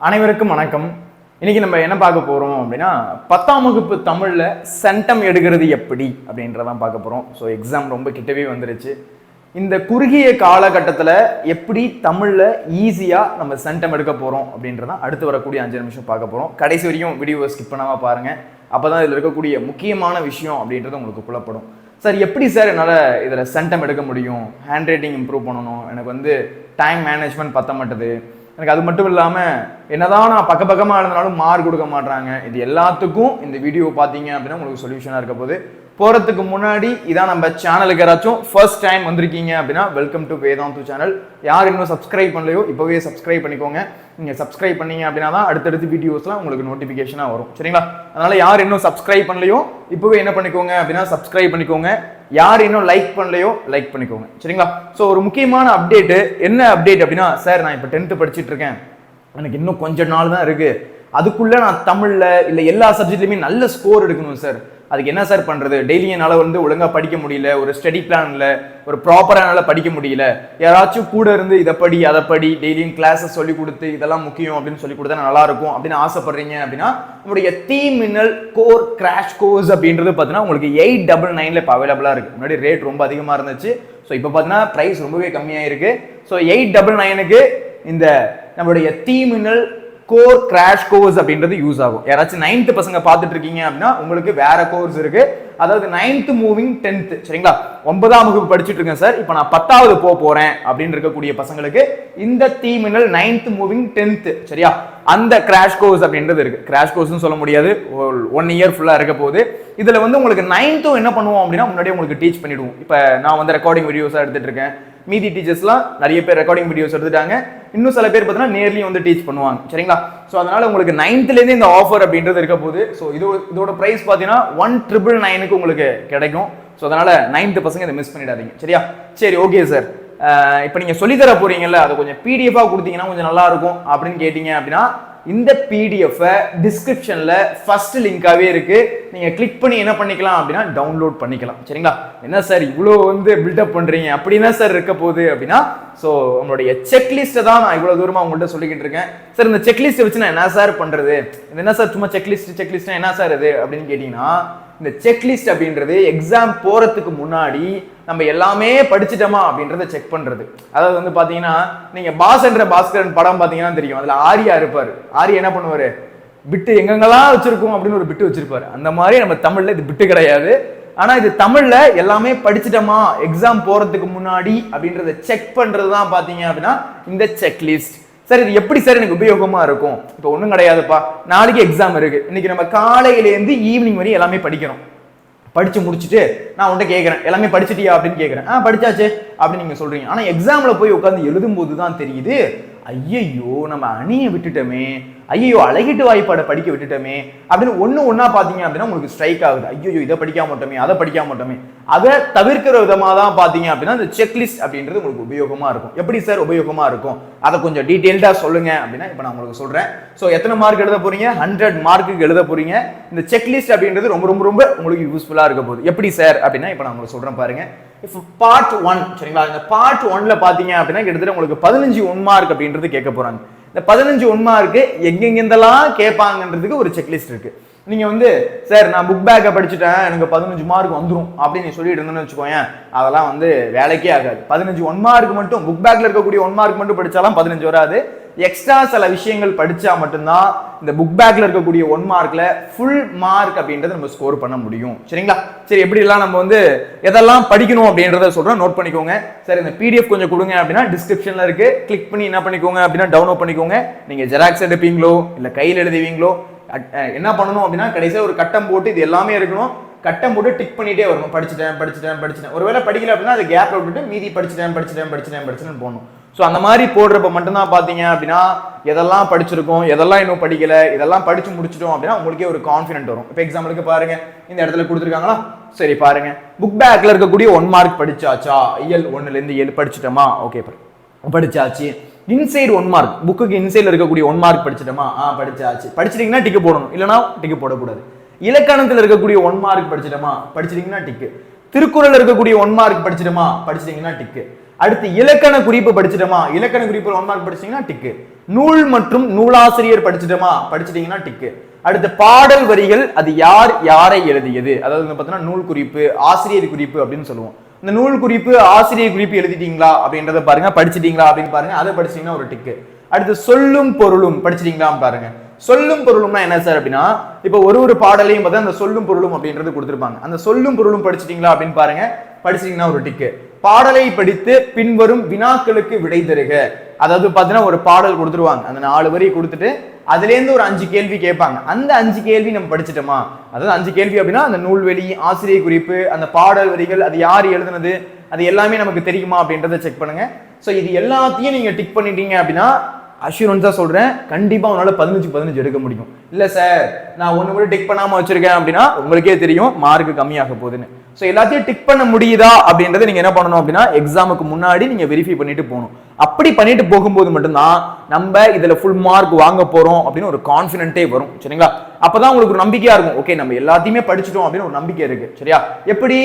அனைவருக்கும் வணக்கம். இன்னைக்கு நம்ம என்ன பார்க்க போறோம் அப்படின்னா 10ஆம் வகுப்பு தமிழ்ல சென்டம் எடுக்கிறது எப்படி அப்படின்றதான் பார்க்க போறோம். ஸோ எக்ஸாம் ரொம்ப கிட்டவே வந்துருச்சு. இந்த குறுகிய காலகட்டத்தில் எப்படி தமிழ்ல ஈஸியா நம்ம சென்டம் எடுக்க போறோம் அப்படின்றதான் அடுத்து வரக்கூடிய 5 நிமிஷம் பார்க்க போறோம். கடைசி வரையும் வீடியோவை ஸ்கிப் பண்ணாம பாருங்க. அப்பதான் இதுல இருக்கக்கூடிய முக்கியமான விஷயம் அப்படின்றது உங்களுக்கு புலப்படும். சார் எப்படி சார் என்னால் இதில் சென்டம் எடுக்க முடியும், ஹேண்ட் ரைட்டிங் இம்ப்ரூவ் பண்ணணும், எனக்கு டைம் மேனேஜ்மெண்ட் பத்த மாட்டுது, எனக்கு அது மட்டும் இல்லாமல் என்னதான் நான் பக்கமாக இருந்தாலும் மார்க் கொடுக்க மாட்டாங்க. இது எல்லாத்துக்கும் இந்த வீடியோ பார்த்தீங்க அப்படின்னா உங்களுக்கு சொல்யூஷனாக இருக்க போது. போகிறதுக்கு முன்னாடி இதான் நம்ம சேனலுக்கு யாராச்சும் ஃபர்ஸ்ட் டைம் வந்திருக்கீங்க அப்படின்னா வெல்கம் டு வேதாந்து சேனல். யார் இன்னும் சப்ஸ்கிரைப் பண்ணலையோ இப்போவே சப்ஸ்கிரைப் பண்ணிக்கோங்க. நீங்கள் சப்ஸ்கிரைப் பண்ணீங்க அப்படின்னா தான் அடுத்தடுத்து வீடியோஸ்லாம் உங்களுக்கு நோட்டிஃபிகேஷனாக வரும். சரிங்களா? அதனால் யார் இன்னும் சப்ஸ்கிரைப் பண்ணலையோ இப்போவே என்ன பண்ணிக்கோங்க அப்படின்னா சப்ஸ்கிரைப் பண்ணிக்கோங்க. யார் இன்னும் லைக் பண்ணலையோ லைக் பண்ணிக்கோங்க. சரிங்களா? ஸோ ஒரு முக்கியமான அப்டேட்டு. என்ன அப்டேட் அப்படின்னா, சார் நான் இப்போ 10th படிச்சுட்டு இருக்கேன், எனக்கு இன்னும் கொஞ்ச நாள் தான் இருக்கு, அதுக்குள்ள நான் தமிழ்ல இல்லை எல்லா சப்ஜெக்ட்லையுமே நல்ல ஸ்கோர் எடுக்கணும் சார், அதுக்கு என்ன சார் பண்றது, டெய்லி என்னால் ஒழுங்கா படிக்க முடியல, ஒரு ஸ்டடி பிளான்ல ஒரு ப்ராப்பராக படிக்க முடியல, யாராச்சும் கூட இருந்து இதை படி அதை படி டெய்லியும் கிளாஸஸ் சொல்லி கொடுத்து இதெல்லாம் முக்கியம் அப்படின்னு சொல்லி கொடுத்தா நல்லா இருக்கும் அப்படின்னு ஆசைப்படுறீங்க அப்படின்னா நம்மளுடைய தீமின்னல் கோர் கிராஷ் கோர்ஸ் அப்படின்றது பார்த்தீங்கன்னா உங்களுக்கு 899 இப்போ அவைலபிளாக இருக்கு. முன்னாடி ரேட் ரொம்ப அதிகமாக இருந்துச்சு. ஸோ இப்போ பார்த்தீங்கன்னா ப்ரைஸ் ரொம்பவே கம்மியாக இருக்கு. ஸோ 899க்கு இந்த நம்மளுடைய தீமின்னல் கோர் கிராஷ் கோர்ஸ் அப்படின்றது யூஸ் ஆகும். யாராச்சும் 9th பசங்க பார்த்துட்டு இருக்கீங்க அப்படின்னா உங்களுக்கு வேற கோர்ஸ் இருக்கு. அதாவது 9th மூவிங் 10th. சரிங்களா? 9ஆம் வகுப்பு படிச்சுட்டு இருக்கேன் சார், இப்போ நான் 10வது போறேன் அப்படின்னு இருக்கக்கூடிய பசங்களுக்கு இந்த தீமின்னல் 9th மூவிங் 10th, சரியா, அந்த கிராஷ் கோர்ஸ் அப்படின்றது இருக்கு. கிராஷ் கோர்ஸ்னு சொல்ல முடியாது, 1 இயர் ஃபுல்லா இருக்க போகுது. இதுல உங்களுக்கு 9th என்ன பண்ணுவோம் அப்படின்னா முன்னாடியே உங்களுக்கு டீச் பண்ணிடுவோம். இப்போ நான் ரெக்கார்டிங் வீடியோஸா எடுத்துட்டு இருக்கேன். மீதி டீச்சர்ஸ்லாம் நிறைய பேர் ரெக்கார்டிங் வீடியோஸ் எடுத்துட்டாங்க. இன்னும் சில பேர் பார்த்தீங்கன்னா நேர்லயும் டீச் பண்ணுவாங்க. சரிங்களா? ஸோ அதனால உங்களுக்கு 9th இந்த ஆஃபர் அப்படின்றது இருக்க போகுது. ஸோ இதோட பிரைஸ் பார்த்தீங்கன்னா 1999க்கு உங்களுக்கு கிடைக்கும். ஸோ அதனால 9th பசங்க இதை மிஸ் பண்ணிடாதீங்க. சரியா? சரி, ஓகே சார். இப்போ நீங்க சொல்லித்தர போறீங்கல்ல, அதை கொஞ்சம் பிடிஎஃபா கொடுத்தீங்கன்னா கொஞ்சம் நல்லா இருக்கும் அப்படின்னு கேட்டீங்க அப்படின்னா இந்த பிடிஎஃப் டிஸ்கிரிப்ஷன்ல ஃபர்ஸ்ட் லிங்காவே இருக்கு. நீங்க கிளிக் பண்ணி என்ன பண்ணிக்கலாம் அப்படின்னா டவுன்லோட் பண்ணிக்கலாம். சரிங்களா? என்ன சார் இவ்வளோ பில்டப் பண்றீங்க அப்படின்னா சார் இருக்க போகுது அப்படின்னா, ஸோ நம்மளுடைய செக்லிஸ்ட்டை தான் நான் இவ்வளோ தூரமாக உங்கள்கிட்ட சொல்லிக்கிட்டு இருக்கேன். சார் இந்த செக்லிஸ்ட் வச்சு நான் என்ன சார் பண்றது, இது என்ன சார் சும்மா செக்லிஸ்ட் என்ன சார் இது அப்படின்னு கேட்டீங்கன்னா, இந்த செக்லிஸ்ட் அப்படின்றது எக்ஸாம் போறதுக்கு முன்னாடி நம்ம எல்லாமே படிச்சுட்டோமா அப்படின்றத செக் பண்றது. அதாவது பாத்தீங்கன்னா நீங்க பாஸ் என்ற பாஸ்கரன் படம் பாத்தீங்கன்னா தெரியும். அதுல ஆரியா இருப்பாரு. ஆரியா என்ன பண்ணுவாரு, பிட்டு எங்கெங்கெல்லாம் வச்சிருக்கோம் அப்படின்னு ஒரு பிட்டு வச்சிருப்பாரு. அந்த மாதிரி நம்ம தமிழ்ல இது பிட்டு கிடையாது. ஆனா இது தமிழ்ல எல்லாமே படிச்சுட்டோமா எக்ஸாம் போறதுக்கு முன்னாடி அப்படின்றத செக் பண்றதுதான் பாத்தீங்க அப்படின்னா இந்த செக்லிஸ்ட். சார் இது எப்படி சார் எனக்கு உபயோகமா இருக்கும்? இப்போ ஒன்றும் கிடையாதுப்பா, நாளைக்கு எக்ஸாம் இருக்கு, இன்னைக்கு நம்ம காலையிலேருந்து ஈவினிங் வரையும் எல்லாமே படிக்கிறோம். படிச்சு முடிச்சுட்டு நான் உன்கிட்ட கேட்கறேன், எல்லாமே படிச்சுட்டியா அப்படின்னு கேட்கறேன். படிச்சாச்சு அப்படின்னு நீங்க சொல்றீங்க. ஆனா எக்ஸாம்ல போய் உட்காந்து எழுதும் போதுதான் தெரியுது, ஐயையோ நம்ம அணியை விட்டுட்டோமே, ஐயோ அழகிட்டு வாய்ப்பாடை படிக்க விட்டுட்டோமே அப்படின்னு ஒன்னா பாத்தீங்க அப்படின்னா உங்களுக்கு ஸ்ட்ரைக் ஆகுது. ஐயோ இதை படிக்காம மாட்டோமே, அதை படிக்காம மாட்டோமே. அதை தவிர்க்கிற விதமா தான் பாத்தீங்க அப்படின்னா இந்த செக்லிஸ்ட் அப்படின்றது உங்களுக்கு உபயோகமா இருக்கும். எப்படி சார் உபயோகமா இருக்கும், அதை கொஞ்சம் டீடைல்டா சொல்லுங்க அப்படின்னா இப்ப நான் உங்களுக்கு சொல்றேன். ஸோ எத்தனை மார்க் எழுத போறீங்க? 100 மார்க்குக்கு எழுத போறீங்க. இந்த செக்லிஸ்ட் அப்படின்றது ரொம்ப ரொம்ப ரொம்ப உங்களுக்கு யூஸ்ஃபுல்லா இருக்க போகுது. எப்படி சார் அப்படின்னா இப்ப நான் உங்களுக்கு சொல்றேன் பாருங்க. பார்ட் 1, சரிங்களா? இந்த பார்ட் 1ல பாத்தீங்க அப்படின்னா கிட்டத்தட்ட உங்களுக்கு 15 1 மார்க் அப்படின்றது கேட்க போறாங்க. இந்த 15 1 மார்க் எங்கெங்கெந்தெல்லாம் கேட்பாங்கன்றதுக்கு ஒரு செக்லிஸ்ட் இருக்கு. நீங்க சார் நான் புக் பேக்கை படிச்சுட்டேன், எனக்கு 15 மார்க் வந்துடும் அப்படின்னு சொல்லிட்டு இருந்தேன்னு வச்சுக்கோங்க, அதெல்லாம் வேலைக்கே ஆகாது. 15 1 மார்க் மட்டும் புக் பேக்ல இருக்கக்கூடிய 1 மார்க் மட்டும் படிச்சாலாம் 15 வராது. எக்ஸ்ட்ரா சில விஷயங்கள் படிச்சா மட்டும்தான் இந்த புக் பேக்ல இருக்கக்கூடிய 1 மார்க்ல ஃபுல் மார்க் அப்படின்றத நம்ம ஸ்கோர் பண்ண முடியும். சரிங்களா? சரி, எப்படி எல்லாம் நம்ம எதெல்லாம் படிக்கணும் அப்படின்றத சொல்றேன், நோட் பண்ணிக்கோங்க. சரி, இந்த பிடிஎஃப் கொஞ்சம் கொடுங்க அப்படின்னா டிஸ்கிரிப்ஷன்ல இருக்கு. கிளிக் பண்ணி என்ன பண்ணிக்கோங்க அப்படின்னா டவுன்லோட் பண்ணிக்கோங்க. நீங்க ஜெராக்ஸ் எடுப்பீங்களோ இல்ல கையில் எழுதுவீங்களோ என்ன பண்ணணும் அப்படின்னா கடைசியாக ஒரு கட்டம் போட்டு இது எல்லாமே இருக்கணும். கட்டம் போட்டு டிக் பண்ணிட்டே வரணும். படிச்சுட்டேன். ஒருவேளை படிக்கல அப்படின்னா அது கேப்ல விட்டுட்டு மீதி படிச்சுட்டேன் போடணும். ஸோ அந்த மாதிரி போடுறப்ப மட்டும்தான் பார்த்தீங்க அப்படின்னா எதெல்லாம் படிச்சிருக்கோம், எதெல்லாம் இன்னும் படிக்கல, இதெல்லாம் படிச்சு முடிச்சிட்டோம் அப்படின்னா உங்களுக்கே ஒரு கான்ஃபிடென்ட் வரும். இப்போ எக்ஸாம்பிளுக்கு பாருங்க, இந்த இடத்துல கொடுத்துருக்காங்களா? சரி பாருங்க, புக் பேக்ல இருக்கக்கூடிய 1 மார்க் படிச்சாச்சா, இயல் 1லேருந்து 7 படிச்சுட்டோமா? ஓகே, படிச்சாச்சு. இன்சைடு 1 மார்க், புக்குக்கு இன்சைட்ல இருக்கக்கூடிய 1 மார்க் படிச்சிட்டோமா? படிச்சாச்சு. படிச்சிட்டீங்கன்னா டிக்கு போடணும், இல்லைன்னா டிக்கு போடக்கூடாது. இலக்கணத்தில் இருக்கக்கூடிய 1 மார்க் படிச்சிட்டோமா? படிச்சிட்டீங்கன்னா டிக்கு. திருக்குறள் இருக்கக்கூடிய 1 மார்க் படிச்சிட்டோமா? படிச்சிட்டீங்கன்னா டிக்கு. அடுத்து இலக்கண குறிப்பு படிச்சிட்டோமா? இலக்கண குறிப்பு 1 மார்க் படிச்சிட்டீங்கன்னா டிக்கு. நூல் மற்றும் நூலாசிரியர் படிச்சிட்டோமா, படிச்சிட்டீங்கன்னா டிக்கு. அடுத்து பாடல் வரிகள் அது யார் யாரை எழுதியது, அதாவது பார்த்தீங்கன்னா நூல் குறிப்பு ஆசிரியர் குறிப்பு அப்படின்னு சொல்லுவோம். இந்த நூல் குறிப்பு ஆசிரியர் குறிப்பு எழுதிட்டீங்களா அப்படின்றத பாருங்க, படிச்சிட்டீங்களா அப்படின்னு பாருங்க, அதை படிச்சிட்டீங்கன்னா ஒரு டிக்கு. அடுத்து சொல்லும் பொருளும் படிச்சிட்டீங்களா பாருங்க. சொல்லும் பொருளும்னா என்ன சார் அப்படின்னா, இப்போ ஒரு பாடலையும் பார்த்தா அந்த சொல்லும் பொருளும் அப்படின்றது கொடுத்துருப்பாங்க. அந்த சொல்லும் பொருளும் படிச்சிட்டீங்களா அப்படின்னு பாருங்க, படிச்சிட்டீங்கன்னா ஒரு டிக்கு. பாடலை படித்து பின்வரும் வினாக்களுக்கு விடை தருக, அதாவது பார்த்தீங்கன்னா ஒரு பாடல் கொடுத்துருவாங்க, அந்த 4 வரி கொடுத்துட்டு அதுல இருந்து ஒரு 5 கேள்வி கேட்பாங்க. அந்த 5 கேள்வி நம்ம படிச்சிட்டோமா, அதாவது 5 கேள்வி அப்படின்னா அந்த நூல்வெளி ஆசிரியர் குறிப்பு அந்த பாடல் வரிகள் அது யார் எழுதுனது அது எல்லாமே நமக்கு தெரியுமா அப்படின்றத செக் பண்ணுங்க. ஸோ இது எல்லாத்தையும் நீங்க டிக் பண்ணிட்டீங்க அப்படின்னா அஷூரன்ஸா சொல்றேன், கண்டிப்பா உன்னால 15 எடுக்க முடியும். இல்ல சார் நான் ஒண்ணு கூட டிக் பண்ணாம வச்சிருக்கேன் அப்படின்னா உங்களுக்கே தெரியும் மார்க் கம்மியாக போகுதுன்னு. ஸோ எல்லாத்தையும் டிக் பண்ண முடியுதா அப்படின்றத நீங்க என்ன பண்ணணும் அப்படின்னா எக்ஸாமுக்கு முன்னாடி நீங்க வெரிஃபை பண்ணிட்டு போகணும். அப்படி பண்ணிட்டு போகும்போது மட்டும்தான் நம்ம இதுல ஃபுல் மார்க் வாங்க போறோம் அப்படின்னு ஒரு கான்ஃபிடென்ட்டே வரும். சரிங்களா? அப்பதான் உங்களுக்கு ஒரு நம்பிக்கையா இருக்கும், ஓகே நம்ம எல்லாத்தையுமே படிச்சிட்டோம் அப்படின்னு ஒரு நம்பிக்கை இருக்கு. சரியா? எப்படி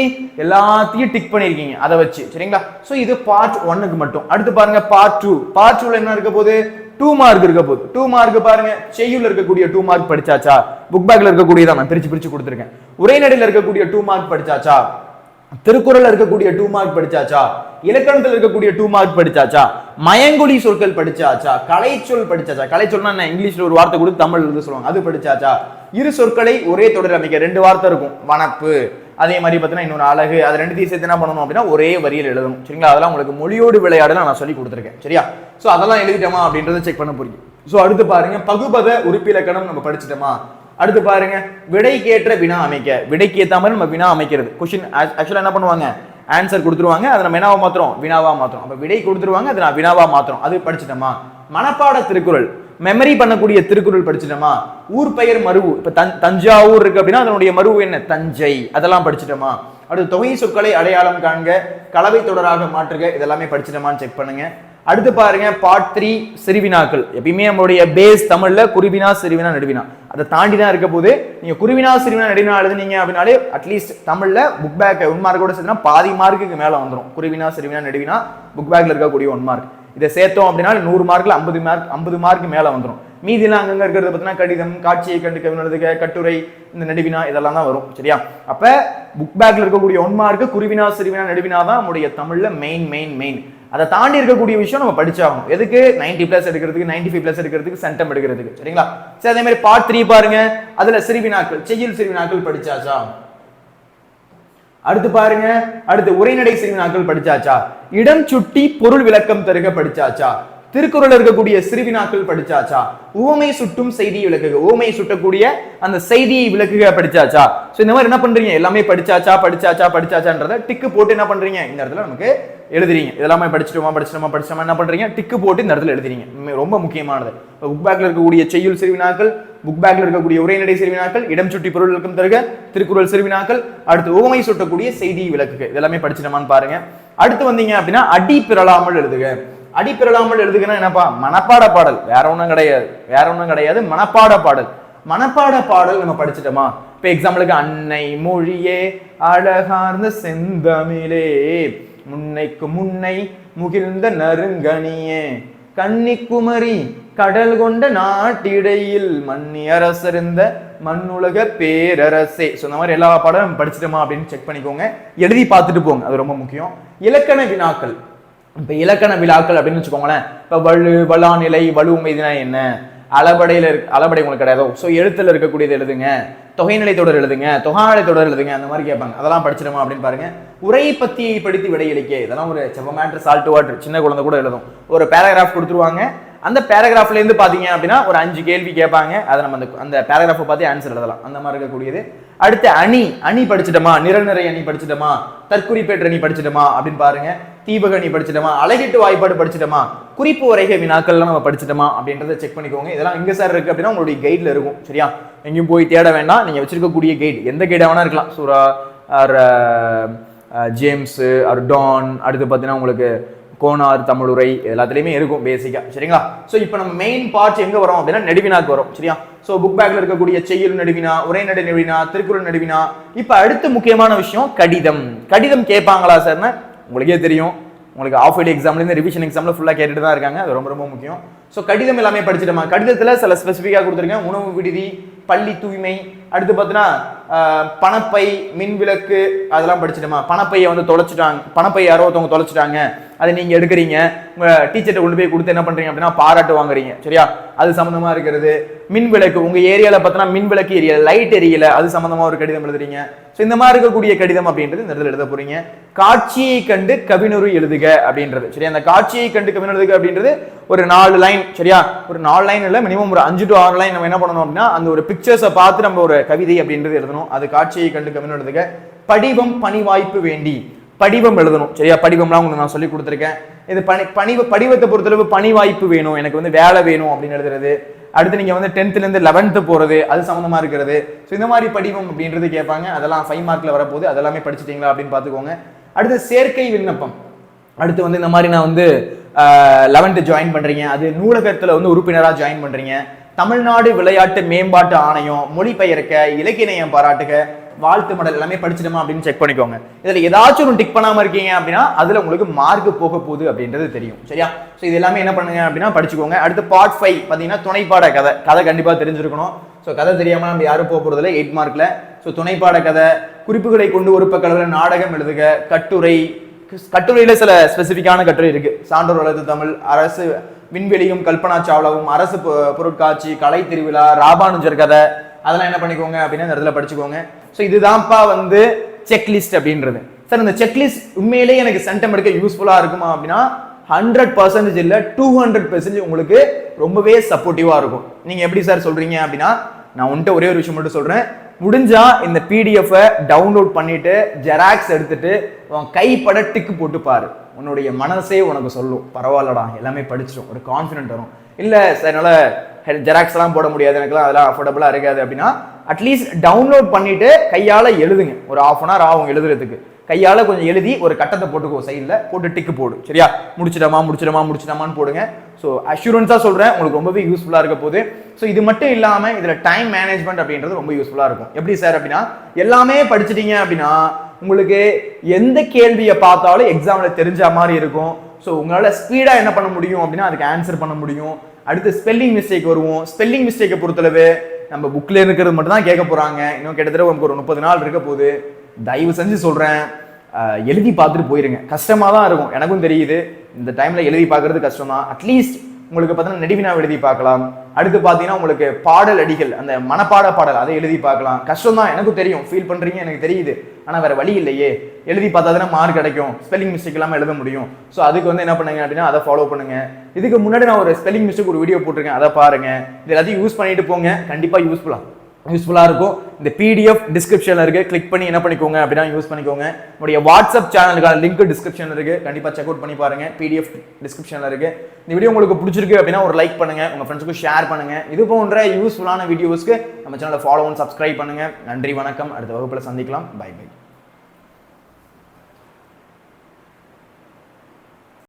எல்லாத்தையும் டிக் பண்ணிருக்கீங்க அதை வச்சு. சரிங்களா? ஸோ இது பார்ட் 1க்கு மட்டும். அடுத்து பாருங்க பார்ட் 2. பார்ட் 2ல என்ன இருக்க போகுது, 2 மார்க் இருக்க போகுது. 2 மார்க் பாருங்க, செய்யுள்ள இருக்கக்கூடிய 2 மார்க் படிச்சாச்சா, புக் பேக்ல இருக்கக்கூடியதான் நான் பிரிச்சு கொடுத்துருக்கேன். உரைநடையில இருக்கக்கூடிய 2 மார்க் படிச்சாச்சா, திருக்குறள்ல இருக்கக்கூடிய 2 மார்க் படிச்சாச்சா, இலக்கணத்துல இருக்கக்கூடிய 2 மார்க் படிச்சாச்சா, மயங்கொலி சொற்கள் படிச்சாச்சா, கலைச்சொல் படிச்சாச்சா, கலைச்சொல்னா என்ன, இங்கிலீஷ்ல ஒரு வார்த்தை கொடுத்து தமிழ் எழுத சொல்லுவாங்க, அது படிச்சாச்சா, இரு சொற்களை ஒரே தொடர் அமைக்க 2 வார்த்தை இருக்கும், வனப்பு அதே மாதிரி பார்த்தீங்கன்னா இன்னொரு அழகு, அது ரெண்டுத்தையும் சேர்த்து என்ன பண்ணணும் அப்படின்னா ஒரே வரியில் எழுதணும். சரிங்களா? அதெல்லாம் உங்களுக்கு மொழியோடு விளையாடலாம் நான் சொல்லி கொடுத்துருக்கேன். சரியா? ஸோ அதெல்லாம் எழுதிட்டோமா அப்படின்றத செக் பண்ண போறீங்க. ஸோ அடுத்து பாருங்க பகுபத உறுப்பிலக்கணம் நம்ம படிச்சிட்டோமா. அடுத்து பாருங்க விடைக்கேற்ற வினா அமைக்க, விடைக்கு ஏற்ற மாதிரி நம்ம வினா அமைக்கிறது. கொஸ்டின் ஆக்சுவலா என்ன பண்ணுவாங்க, ஆன்சர் கொடுத்துருவாங்க, அதை நம்ம என்னவா மாத்திரம் வினாவா மாத்திரம். அப்ப விடை கொடுத்துருவாங்க, அதை நான் வினாவா மாத்திரம். அது படிச்சிட்டோமா. மனப்பாட திருக்குறள் மெமரி பண்ணக்கூடிய திருக்குறள் படிச்சிட்டோமா. ஊர் பெயர் மருவு, இப்ப தஞ்சாவூர் இருக்கு அப்படின்னா அதனுடைய மருவு என்ன, தஞ்சை, அதெல்லாம் படிச்சிட்டோமா. அடுத்து தொகை சொற்களை அடையாளம் காண்க, கலவை தொடராக மாற்றுக, இதெல்லாமே படிச்சிட்டோமான்னு செக் பண்ணுங்க. அடுத்து பாருங்க பார்ட் 3 சிறுவினாக்கள். எப்பயுமே நம்மளுடைய பேஸ் தமிழ்ல குருவினா சிறுவினா நடுவினா, அதை தாண்டி தான் இருக்க போது. நீங்க குருவினா சிறுவினா நடுவினா எழுதுனீங்க அப்படின்னாலே அட்லீஸ்ட் தமிழ்ல புக் பேக் 1 மார்க்கோட சேர்த்துனா பாதி மார்க்குக்கு மேல வந்துடும். குருவினா சிறுவினா நடுவினா புக் பேக்ல இருக்கக்கூடிய 1 மார்க், இதை சேர்த்தோம் அப்படின்னா 100 மார்க்ல 50 மார்க் மேல வந்துடும். மீதிலாம் அங்கங்க இருக்கிறது பார்த்தீங்கன்னா கடிதம், காட்சியை கண்டு கவிதை எழுதுக, கட்டுரை, இந்த நடுவினா இதெல்லாம் தான் வரும். சரியா? அப்ப புக் பேக்ல இருக்கக்கூடிய 1 மார்க் குருவினா சிறுவினா நடுவினா தான் நம்முடைய தமிழ்ல மெயின். அதை தாண்டி இருக்கக்கூடிய விஷயம் நம்ம படிச்சாகணும். எதுக்கு, 90+ எடுக்கிறதுக்கு, 95+ எடுக்கிறதுக்கு, சென்டம் எடுக்கிறதுக்கு. சரிங்களா? சரி, அதே மாதிரி பார்ட் 3 பாருங்க, அதுல சிறுவினாக்கள் செய்யுள் சிறுவினாக்கள் படிச்சாச்சா. அடுத்து பாருங்க, அடுத்து உரைநடை சிறுவினாக்கள் படிச்சாச்சா, இடம் சுட்டி பொருள் விளக்கம் தருக படிச்சாச்சா, திருக்குறள் இருக்கக்கூடிய சிறுவினாக்கள் படிச்சாச்சா, உவமை சுட்டும் செய்தி விளக்குக, உவமை சுட்டக்கூடிய அந்த செய்தியை விளக்குக படிச்சாச்சா. சோ இந்த மாதிரி என்ன பண்றீங்க, எல்லாமே படிச்சாச்சான்றத டிக்கு போட்டு என்ன பண்றீங்க இந்த இடத்துல நமக்கு எழுதுறீங்க. இதெல்லாமே படிச்சிட்டோமா என்ன பண்றீங்க, டிக்கு போட்டு இந்த இடத்துல எழுதுறீங்க. ரொம்ப முக்கியமானது. புக் பேக்ல இருக்கக்கூடிய செய்யுள் சிறுவினாக்கள், புக் பேக்ல இருக்கக்கூடிய உரைநடை சிறுவினாக்கள், இடம் சுட்டி பொருள் விளக்கம் தருக, திருக்குறள் சிறுவினாக்கள், அடுத்து உவமை சுட்டக்கூடிய செய்தியை விளக்குக, இதெல்லாமே படிச்சிட்டோமான்னு பாருங்க. அடுத்து வந்தீங்க அப்படின்னா அடி பிறழாமல் எழுதுக. அடி பிறழாமல் எழுதுகன்னா என்னப்பா, மனப்பாட பாடல், வேற ஒன்றும் கிடையாது, மனப்பாட பாடல் நம்ம படிச்சிட்டோமா. இப்ப எக்ஸாம்பிளுக்கு அன்னை மொழியே அழகார்ந்த செந்தமிழே, முன்னைக்கு முன்னை முகிழ்ந்த நறுங்கனியே, கன்னிக்குமரி கடல் கொண்ட நாட்டிடையில் மன்னி அரசருந்த மண்ணுலக பேரரசே. ஸோ இந்த மாதிரி எல்லா பாடலும் படிச்சிட்டோமா அப்படின்னு செக் பண்ணிக்கோங்க, எழுதி பார்த்துட்டு போங்க, அது ரொம்ப முக்கியம். இலக்கண வினாக்கள், இப்ப இலக்கண விழாக்கள் அப்படின்னு வச்சுக்கோங்களேன். இப்ப வலு, வளாநிலை, வலுவுமைதினா என்ன, அளபடை உங்களுக்கு கிடையாதோ, ஸோ எழுத்துல இருக்கக்கூடியது எழுதுங்க, தொகைநிலை தொடர் எழுதுங்க, தொகாநிலை தொடர் எழுதுங்க, அந்த மாதிரி கேட்பாங்க, அதெல்லாம் படிச்சிடுமா அப்படின்னு பாருங்க. உரை பத்தியை படித்து விடையளிக்க, இதெல்லாம் ஒரு செவ மேட்ரு சால்ட் வாட்டர், சின்ன குழந்தை கூட எழுதும். ஒரு பேராகிராஃப் கொடுத்துருவாங்க, அந்த பேராகிராஃப்ல இருந்து பாத்தீங்க அப்படின்னா ஒரு 5 கேள்வி கேட்பாங்க, அதை நம்ம அந்த பேராகிராஃபை பார்த்து ஆன்சர் எழுதலாம், அந்த மாதிரி இருக்கக்கூடியது. அடுத்து அணி படிச்சிட்டோமா, நிரல்நிறை அணி படிச்சிட்டோமா, தற்குறிப்பேற்று அணி படிச்சிட்டோமா அப்படின்னு பாருங்க. தீபக அணி படிச்சிட்டோமா, அழகிட்டு வாய்ப்பாடு படிச்சிட்டோமா, குறிப்பு வரைகை வினாக்கள்லாம் நம்ம படிச்சிட்டோமா அப்படின்றத செக் பண்ணிக்கோங்க. இதெல்லாம் எங்க சார் இருக்கு அப்படின்னா உங்களுடைய கைட்ல இருக்கும். சரியா? எங்கேயும் போய் தேட வேண்டாம், நீங்க வச்சிருக்கக்கூடிய கைட் எந்த கைடா வேணா இருக்கலாம், சூரா ஆர் ஜேம்ஸ் ஆர் டான், அடுத்து பார்த்தீங்கன்னா உங்களுக்கு கோனார் தமிழுரை, எல்லாத்துலயுமே இருக்கும் பேசிக்கா. சரிங்களா? சோ இப்போ நம்ம மெயின் பார்ட் எங்க வரோம் அப்படின்னா நெடுவினாக்கு வரும். சரியா? சோ புக் பேக்ல இருக்கக்கூடிய செய்யுள் நடுவினா, உரைநடை நடுவினா, திருக்குறள் நடுவினா. இப்ப அடுத்த முக்கியமான விஷயம் கடிதம். கடிதம் கேட்பாங்களா சார்னா உங்களுக்கே தெரியும், உங்களுக்கு ஆஃப் இயர்லி எக்ஸாம்லேருந்து ரிவிஷன் எக்ஸாமில் ஃபுல்லாக கேட்டுட்டு தான் இருக்காங்க. அது ரொம்ப ரொம்ப முக்கியம். ஸோ கடிதம் எல்லாமே படிச்சிட்டோமா? கடிதத்தில் சில ஸ்பெசிஃபிக்காக கொடுத்துருக்கேன். உணவு விடுதி, பள்ளி தூய்மை, அடுத்து பார்த்தீங்கன்னா பணப்பை, மின்விளக்கு, அதெல்லாம் படிச்சிட்டோமா? பணப்பையை வந்து தொலைச்சிட்டாங்க, பணப்பை யாரோ ஒருத்தவங்க தொலைச்சிட்டாங்க, அதை நீங்கள் எடுக்கிறீங்க, உங்கள் டீச்சர்கிட்ட கொண்டு போய் கொடுத்து என்ன பண்ணுறீங்க அப்படின்னா பாராட்டு வாங்குறீங்க. சரியா? அது சம்மந்தமாக இருக்கிறது. மின்விளக்கு, உங்கள் ஏரியாவில் பார்த்தீங்கன்னா மின்விளக்கு எரியல, லைட் எரியல, அது சம்மந்தமாக ஒரு கடிதம் எழுதுறீங்க. ஸோ இந்த மாதிரி இருக்கக்கூடிய கடிதம் அப்படின்றது இந்த இடத்துல எழுத போறீங்க. காட்சியை கண்டு கவினுரை எழுதுக அப்படின்றது. சரியா? அந்த காட்சியை கண்டு கவினுரை எழுதுக அப்படின்றது ஒரு 4 லைன். சரியா? ஒரு 4 லைன் இல்லை, மினிமம் ஒரு 5 to 6 லைன் நம்ம என்ன பண்ணணும் அப்படின்னா அந்த ஒரு பிக்சர்ஸை பார்த்து நம்ம ஒரு கவிதை அப்படின்றது எழுதணும். அது காட்சியை கண்டு கவினுரை எழுதுக. படிவம், பணி வாய்ப்பு வேண்டி படிவம் எழுதணும். சரியா? படிவம்லாம் உங்களுக்கு நான் சொல்லி கொடுத்துருக்கேன். இது படிவத்தை பொறுத்தளவு பணி வாய்ப்பு வேணும், எனக்கு வந்து வேலை வேணும் அப்படின்னு எழுதுறது. அடுத்து நீங்க வந்து 10th இருந்து 11th போறது, அது சம்பந்தமா இருக்கிறது. ஸோ இந்த மாதிரி படிவம் அப்படின்றது கேட்பாங்க. அதெல்லாம் 5 மார்க்ல வரப்போகுது. அதெல்லாமே படிச்சிட்டீங்களா அப்படின்னு பார்த்துக்கோங்க. அடுத்து சேர்க்கை விண்ணப்பம். அடுத்து வந்து இந்த மாதிரி நான் வந்து 11th ஜாயின் பண்றீங்க, அது நூலகத்துல வந்து உறுப்பினராக ஜாயின் பண்றீங்க, தமிழ்நாடு விளையாட்டு மேம்பாட்டு ஆணையம், மொழிபெயர்க்க, இலக்கியம் பாராட்டுக, வாழ்த்து மடல் எல்லாமே படிச்சிட்டோமா அப்படின்னு செக் பண்ணிக்கோங்க. இதுல ஏதாச்சும் ஒரு டிக் பண்ணாம இருக்கீங்க அப்படின்னா அதுல உங்களுக்கு மார்க் போக போகுது அப்படின்றது தெரியும். சரியா? ஸோ இது எல்லாமே என்ன பண்ணுங்க அப்படின்னா படிச்சுக்கோங்க. அடுத்து பார்ட் 5 பார்த்தீங்கன்னா துணைப்பாட கதை. கதை கண்டிப்பா தெரிஞ்சிருக்கணும். ஸோ கதை தெரியாம நம்ம யாரும் போக போறதில்ல 8 மார்க்ல. ஸோ துணைப்பாட கதை, குறிப்புகளை கொண்டு ஒரு பக்கம் நாடகம் எழுதுக, கட்டுரை, கட்டுரையில சில ஸ்பெசிபிக்கான கட்டுரை இருக்கு. சான்றோர் வளர்த்து தமிழ், அரசு விண்வெளியும் கல்பனா சாவ்லாவும், அரசு பொருட்காட்சி, கலை திருவிழா, ராபானுஜர் கதை, அதெல்லாம் என்ன பண்ணிக்கோங்க அப்படின்னா இந்த இடத்துல படிச்சுக்கோங்க. ஸோ இதுதான்ப்பா வந்து செக்லிஸ்ட் அப்படின்றது. சார் இந்த செக்லிஸ்ட் உண்மையிலேயே எனக்கு சென்டம் எடுக்க யூஸ்ஃபுல்லா இருக்குமா அப்படின்னா 100% இல்லை, 200% உங்களுக்கு ரொம்பவே சப்போர்ட்டிவா இருக்கும். நீங்க எப்படி சார் சொல்றீங்க அப்படின்னா நான் உன்கிட்ட ஒரே ஒரு விஷயம் மட்டும் சொல்றேன். முடிஞ்சா இந்த PDF டவுன்லோட் பண்ணிட்டு ஜெராக்ஸ் எடுத்துட்டு உன் கைப்பட டிக்கு போட்டு பாரு. உன்னுடைய மனசே உனக்கு சொல்லும் பரவாயில்லடா எல்லாமே படிச்சிடும், ஒரு கான்ஃபிடென்ட் வரும். இல்ல சார் என்னால ஜெராக்ஸ் எல்லாம் போட முடியாது, எனக்குலாம் அதெல்லாம் அஃபோர்டபுளா இருக்காது அப்படின்னா அட்லீஸ்ட் டவுன்லோட் பண்ணிட்டு கையால எழுதுங்க. ஒரு 1/2 hour ஆகும் எழுதுறதுக்கு. கையால கொஞ்சம் எழுதி ஒரு கட்டத்தை போட்டுக்கோ, சைடில் போட்டு டிக்கு போடு. சரியா? முடிச்சிடாமான்னு போடுங்க. ஸோ அஷூரன்ஸா சொல்றேன், உங்களுக்கு ரொம்பவே யூஸ்ஃபுல்லா இருக்க போகுது. ஸோ இது மட்டும் இல்லாம இதுல டைம் மேனேஜ்மெண்ட் அப்படின்றது ரொம்ப யூஸ்ஃபுல்லா இருக்கும். எப்படி சார் அப்படின்னா எல்லாமே படிச்சிட்டீங்க அப்படின்னா உங்களுக்கு எந்த கேள்வியை பார்த்தாலும் எக்ஸாம்ல தெரிஞ்ச மாதிரி இருக்கும். ஸோ உங்களால ஸ்பீடா என்ன பண்ண முடியும் அப்படின்னா அதுக்கு ஆன்சர் பண்ண முடியும். அடுத்து ஸ்பெல்லிங் மிஸ்டேக் வருவோம். ஸ்பெல்லிங் மிஸ்டேக்கை பொறுத்தளவு நம்ம புக்ல இருக்கிறது மட்டும் தான் கேட்க போறாங்க. இன்னும் கிட்டத்தட்ட உங்களுக்கு ஒரு 30 நாள் இருக்க போகுது. தயவு செஞ்சு சொல்றேன், எழுதி பார்த்துட்டு போயிருங்க. கஷ்டமா தான் இருக்கும், எனக்கும் தெரியுது. இந்த டைம்ல எழுதி பார்க்கறது கஷ்டம் தான். அட்லீஸ்ட் உங்களுக்கு பார்த்தீங்கன்னா நெடுவினா எழுதி பார்க்கலாம். அடுத்து பார்த்தீங்கன்னா உங்களுக்கு பாடல் அடிகள், அந்த மனப்பாட பாடல், அதை எழுதி பார்க்கலாம். கஷ்டம் தான், எனக்கும் தெரியும், ஃபீல் பண்றீங்க, எனக்கு தெரியுது. ஆனால் வேற வழி இல்லையே, எழுதி பார்த்தா தானே மார்க் கிடைக்கும், ஸ்பெல்லிங் மிஸ்டேக் இல்லாமல் எழுத முடியும். ஸோ அதுக்கு வந்து என்ன பண்ணுங்க அப்படின்னா அதை ஃபாலோ பண்ணுங்க. இதுக்கு முன்னாடி நான் ஒரு ஸ்பெல்லிங் மிஸ்டேக் ஒரு வீடியோ போட்டிருக்கேன், அதை பாருங்க. இது எல்லாத்தையும் யூஸ் பண்ணிட்டு போங்க, கண்டிப்பா யூஸ்ஃபுல்லா இருக்கும். இந்த PDF டிஸ்கிரிப்ஷன்ல இருக்கு, கிளிக் பண்ணி என்ன பண்ணிக்கோங்க அப்படின்னா யூஸ் பண்ணிக்கோங்க. உங்களுடைய வாட்ஸ்அப் சேனலுக்கான லிங்க் டிஸ்கிரிப்ஷன்ல இருக்கு, கண்டிப்பா செக் அவுட் பண்ணி பாருங்க. PDF டிஸ்கிரிப்ஷன்ல இருக்கு. இந்த வீடியோ உங்களுக்கு பிடிச்சிருக்கு அப்படின்னா ஒரு லைக் பண்ணுங்க, உங்க ஃப்ரெண்ட்ஸ்க்கு ஷேர் பண்ணுங்க. இது போன்ற யூஸ்ஃபுல்லான வீடியோஸ்க்கு நம்ம சேனலை ஃபாலோ அண்ட் சப்ஸ்கிரைப் பண்ணுங்க. நன்றி, வணக்கம். அடுத்த வகுப்புல சந்திக்கலாம். Bye by.